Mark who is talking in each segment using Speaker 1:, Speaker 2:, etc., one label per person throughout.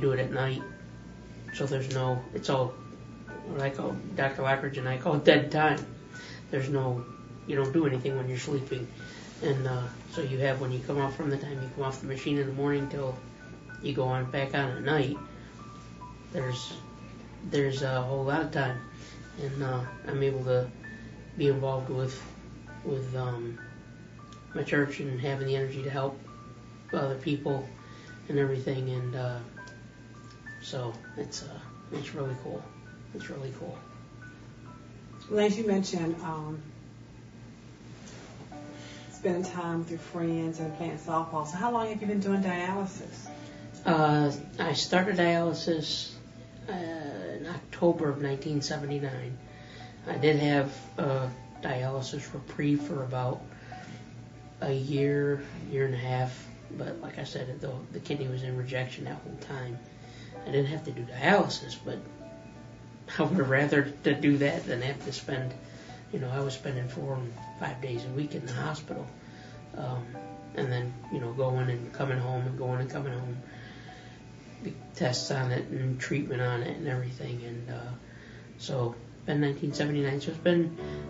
Speaker 1: do it at night, so there's no, it's all, what I call, Dr. Lockridge and I call it dead time. There's no, you don't do anything when you're sleeping. And so you have, when you come off from the time you come off the machine in the morning till you go on back on at night, there's a whole lot of time. And I'm able to be involved with my church and having the energy to help other people and everything. And so it's really cool. It's really cool.
Speaker 2: Lance, you mentioned spending time with your friends and playing softball. So how long have you been doing dialysis?
Speaker 1: I started dialysis in October of 1979. I did have dialysis reprieve for about a year and a half, but like I said, the kidney was in rejection that whole time. I didn't have to do dialysis, but I would have rather to do that than have to spend, I was spending 4 and 5 days a week in the hospital, and then, going and coming home and going and coming home, tests on it and treatment on it and everything. And so been 1979. So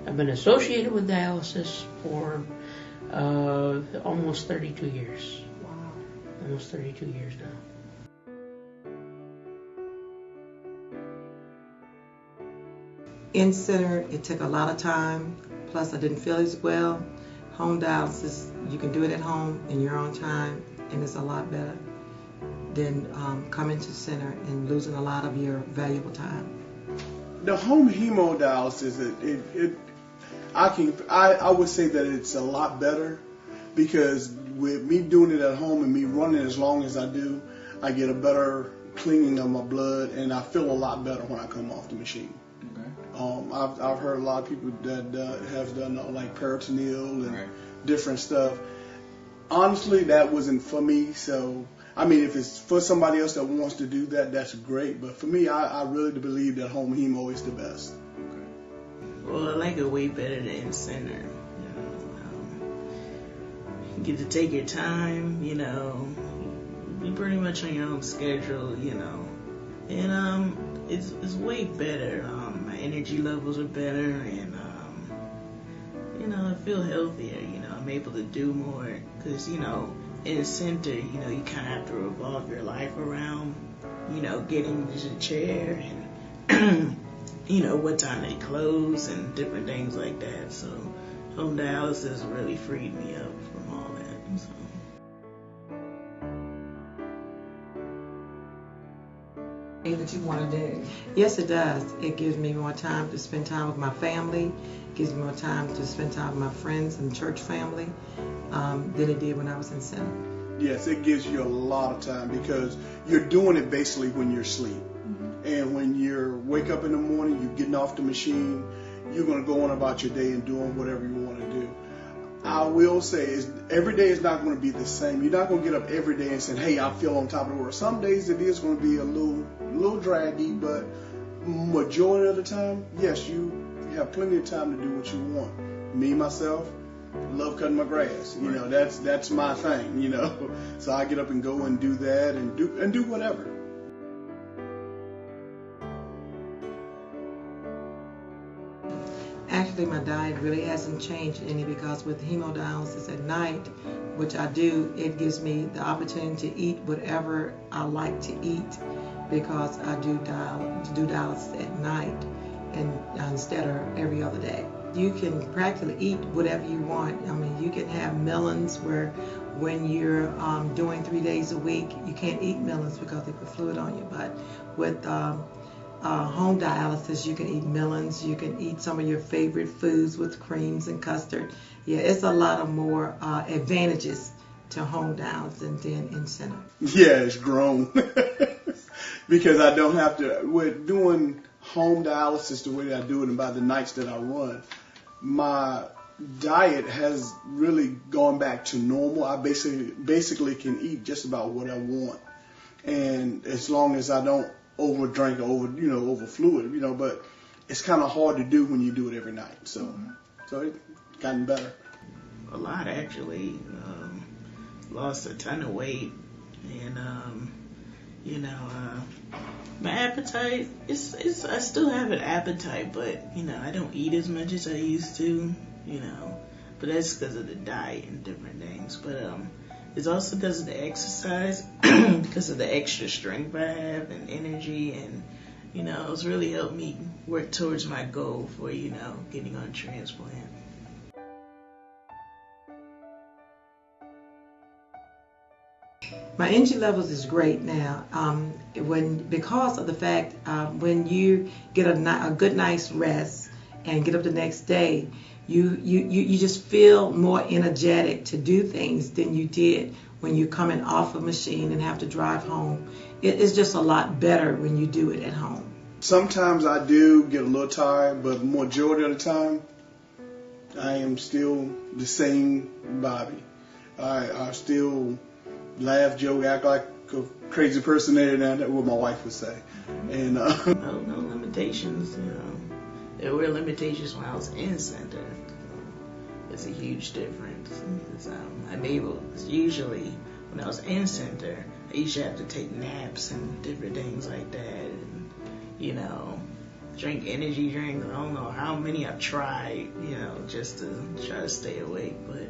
Speaker 1: I've been associated with dialysis for almost 32 years.
Speaker 2: Wow.
Speaker 1: Almost 32 years now.
Speaker 3: In center, it took a lot of time. Plus, I didn't feel as well. Home dialysis, you can do it at home in your own time, and it's a lot better than coming to center and losing a lot of your valuable time.
Speaker 4: The home hemodialysis, I would say that it's a lot better, because with me doing it at home and me running as long as I do, I get a better cleaning of my blood, and I feel a lot better when I come off the machine. I've heard a lot of people that have done like peritoneal and different stuff. Honestly, that wasn't for me. So, I mean, if it's for somebody else that wants to do that, that's great. But for me, I really believe that home hemo is the best.
Speaker 5: Well, I like it way better than in center. You get to take your time, be pretty much on your own schedule, and it's way better. My energy levels are better, and I feel healthier. I'm able to do more because in center, you kind of have to revolve your life around, getting to the chair and what time they close and different things like that. So home dialysis really freed me up from all that. So.
Speaker 2: That you want to do?
Speaker 3: Yes, it does. It gives me more time to spend time with my family. It gives me more time to spend time with my friends and church family than it did when I was in center.
Speaker 4: Yes, it gives you a lot of time because you're doing it basically when you're asleep. Mm-hmm. And when you wake up in the morning, you're getting off the machine, you're going to go on about your day and doing whatever you want to do. I will say every day is not going to be the same. You're not going to get up every day and say, hey, I feel on top of the world. Some days it is going to be a little draggy, but majority of the time, yes, you have plenty of time to do what you want. Me, myself, love cutting my grass. That's my thing, So I get up and go and do that and do whatever.
Speaker 3: Actually, my diet really hasn't changed any because with hemodialysis at night, which I do, it gives me the opportunity to eat whatever I like to eat because I do dialysis at night and instead of every other day. You can practically eat whatever you want. I mean, you can have melons where when you're doing 3 days a week, you can't eat melons because they put fluid on you. But with home dialysis, you can eat melons, you can eat some of your favorite foods with creams and custard. Yeah, it's a lot of more advantages to home dialysis than in center.
Speaker 4: Yeah, it's grown. Because I don't have to, with doing home dialysis the way that I do it and by the nights that I run, my diet has really gone back to normal. I basically can eat just about what I want. And as long as I don't overdrink or over fluid, but it's kind of hard to do when you do it every night. So it's gotten better.
Speaker 5: A lot, actually. Lost a ton of weight, and You know, my appetite is I still have an appetite, but I don't eat as much as I used to. But that's because of the diet and different things. But it's also because of the exercise, because of the extra strength I have and energy, and it's really helped me work towards my goal for getting on transplant.
Speaker 3: My energy levels is great now. Because of the fact when you get a good night's rest and get up the next day, you just feel more energetic to do things than you did when you're coming off a machine and have to drive home. It's just a lot better when you do it at home.
Speaker 4: Sometimes I do get a little tired, but majority of the time, I am still the same Bobby. I still laugh, joke, act like a crazy person there, and that's what my wife would say. And
Speaker 5: no limitations. There were limitations when I was in center. It's a huge difference. I'm able, usually when I was in center, I used to have to take naps and different things like that, and drink energy drinks. I don't know how many I've tried, just to try to stay awake, but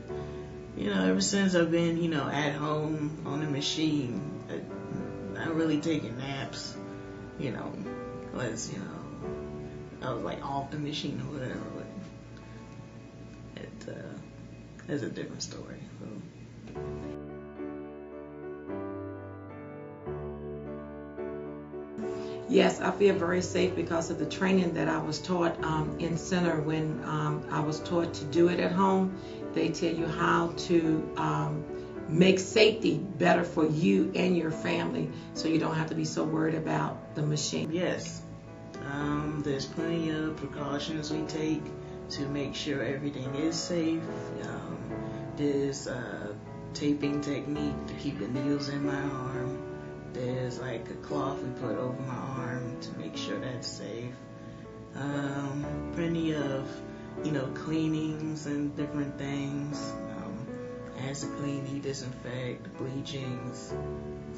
Speaker 5: ever since I've been, at home on the machine, not really taking naps, unless, I was like off the machine or whatever, but that's a different story. So.
Speaker 3: Yes, I feel very safe because of the training that I was taught in center when I was taught to do it at home. They tell you how to make safety better for you and your family so you don't have to be so worried about the machine.
Speaker 5: Yes, there's plenty of precautions we take to make sure everything is safe. There's a taping technique to keep the needles in my arm. There's like a cloth we put over my arm to make sure that's safe. Plenty of, cleanings and different things. Acid cleaning, disinfect, bleachings.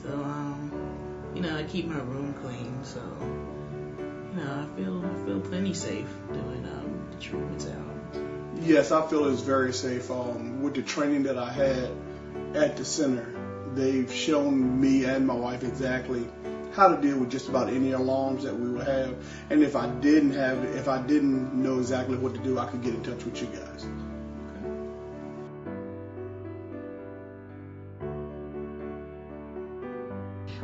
Speaker 5: So, I keep my room clean. So, I feel plenty safe doing the treatments out.
Speaker 4: yes, I feel it's very safe. With the training that I had at the center, they've shown me and my wife exactly how to deal with just about any alarms that we would have. And if I didn't know exactly what to do, I could get in touch with you guys.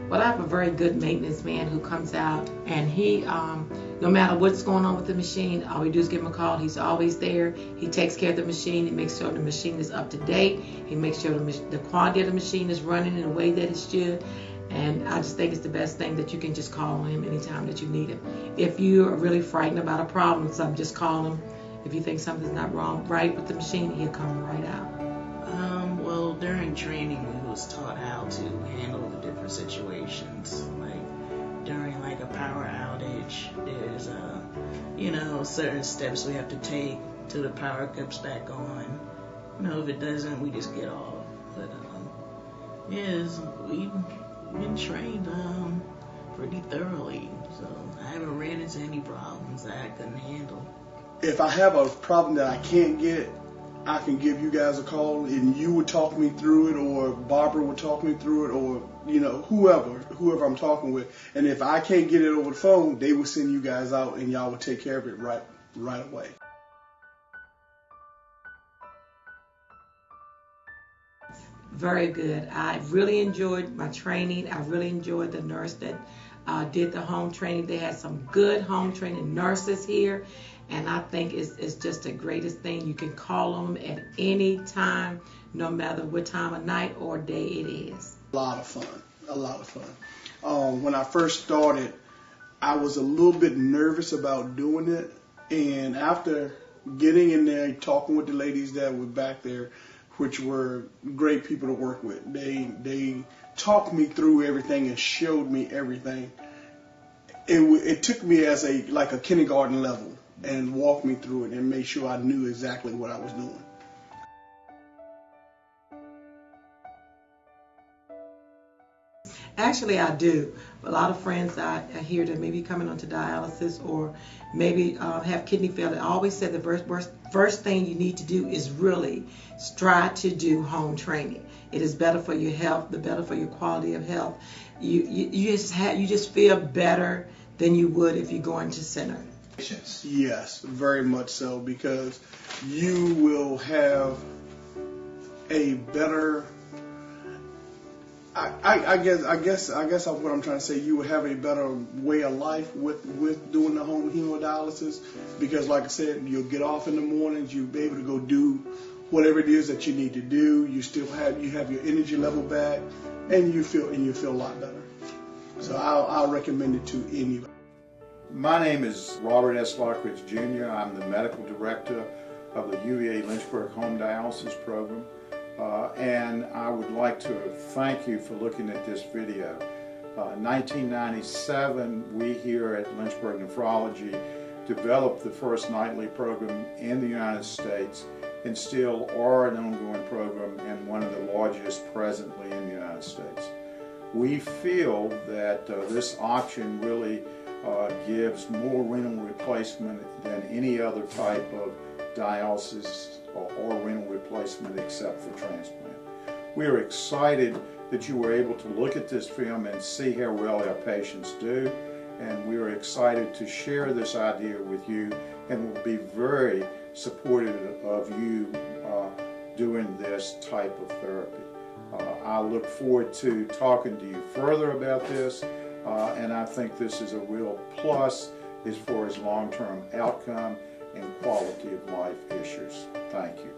Speaker 3: Well, I have a very good maintenance man who comes out, and he, no matter what's going on with the machine, all we do is give him a call. He's always there. He takes care of the machine. He makes sure the machine is up to date. He makes sure the quality of the machine is running in the way that it should. And I just think it's the best thing that you can just call on him anytime that you need him. If you are really frightened about a problem or something, just call him. If you think something's not right with the machine, he'll come right out.
Speaker 5: Well, during training, we was taught how to handle the different situations. Like during like a power outage, there's certain steps we have to take till the power comes back on. If it doesn't, we just get off. But yes, we've been trained pretty thoroughly, so I haven't ran into any problems that I couldn't handle.
Speaker 4: If I have a problem that I can't get, I can give you guys a call and you would talk me through it, or Barbara would talk me through it, or whoever I'm talking with. And if I can't get it over the phone, they will send you guys out and y'all will take care of it right away.
Speaker 3: Very good. I really enjoyed my training. I really enjoyed the nurse that did the home training. They had some good home training nurses here, and I think it's just the greatest thing. You can call on them at any time, no matter what time of night or day it is.
Speaker 4: A lot of fun. When I first started, I was a little bit nervous about doing it, and after getting in there, talking with the ladies that were back there, which were great people to work with, they talked me through everything and showed me everything. It took me as a kindergarten level and walked me through it and made sure I knew exactly what I was doing.
Speaker 3: Actually, I do. A lot of friends I hear that maybe coming onto dialysis or maybe have kidney failure, I always say the first thing you need to do is really try to do home training. It is better for your health, the better for your quality of health. You just feel better than you would if you go into center.
Speaker 4: Yes, very much so, because you will have a better. I guess what I'm trying to say, you will have a better way of life with doing the home hemodialysis, because like I said, you'll get off in the mornings, you'll be able to go do whatever it is that you need to do. You have your energy level back, and you feel a lot better. So I'll recommend it to anybody.
Speaker 6: My name is Robert S. Lockridge Jr. I'm the medical director of the UVA Lynchburg Home Dialysis Program. And I would like to thank you for looking at this video. 1997, we here at Lynchburg Nephrology developed the first nightly program in the United States and still are an ongoing program and one of the largest presently in the United States. We feel that this option really gives more renal replacement than any other type of dialysis or renal replacement except for transplant. We are excited that you were able to look at this film and see how well our patients do, and we are excited to share this idea with you, and will be very supportive of you doing this type of therapy. I look forward to talking to you further about this, and I think this is a real plus as far as long-term outcome and quality of life issues. Thank you.